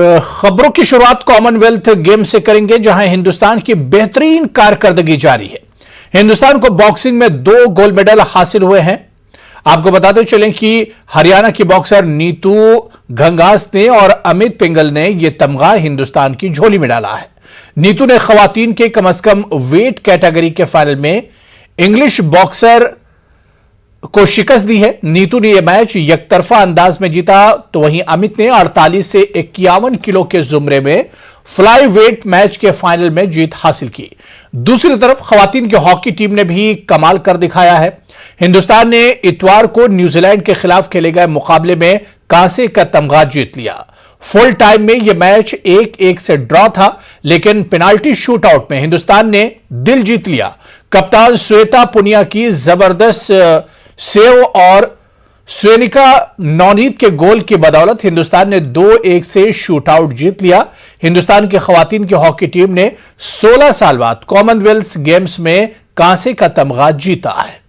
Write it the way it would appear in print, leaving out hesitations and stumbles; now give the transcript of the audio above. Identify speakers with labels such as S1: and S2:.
S1: खबरों की शुरुआत कॉमनवेल्थ गेम से करेंगे, जहां हिंदुस्तान की बेहतरीन कारकर्दगी जारी है। हिंदुस्तान को बॉक्सिंग में 2 गोल्ड मेडल हासिल हुए हैं। आपको बताते चलें कि हरियाणा की बॉक्सर नीतू घंगास ने और अमित पिंगल ने यह तमगा हिंदुस्तान की झोली में डाला है। नीतू ने खवातीन के कम से कम वेट कैटेगरी के फाइनल में इंग्लिश बॉक्सर को शिकस्त दी है। नीतू ने यह मैच एकतरफा अंदाज में जीता, तो वहीं अमित ने 48 से 51 किलो के जुमरे में फ्लाई वेट मैच के फाइनल में जीत हासिल की। दूसरी तरफ खवातीन की हॉकी टीम ने भी कमाल कर दिखाया है। हिंदुस्तान ने इतवार को न्यूजीलैंड के खिलाफ खेले गए मुकाबले में कांसे का तमगा जीत लिया। फुल टाइम में यह मैच 1-1 से ड्रॉ था, लेकिन पेनाल्टी शूटआउट में हिंदुस्तान ने दिल जीत लिया। कप्तान श्वेता पुनिया की जबरदस्त सेव और स्वेनिका नौनीत के गोल की बदौलत हिंदुस्तान ने 2-1 से शूटआउट जीत लिया। हिंदुस्तान की खवातीन की हॉकी टीम ने 16 साल बाद कॉमनवेल्थ गेम्स में कांसे का तमगा जीता है।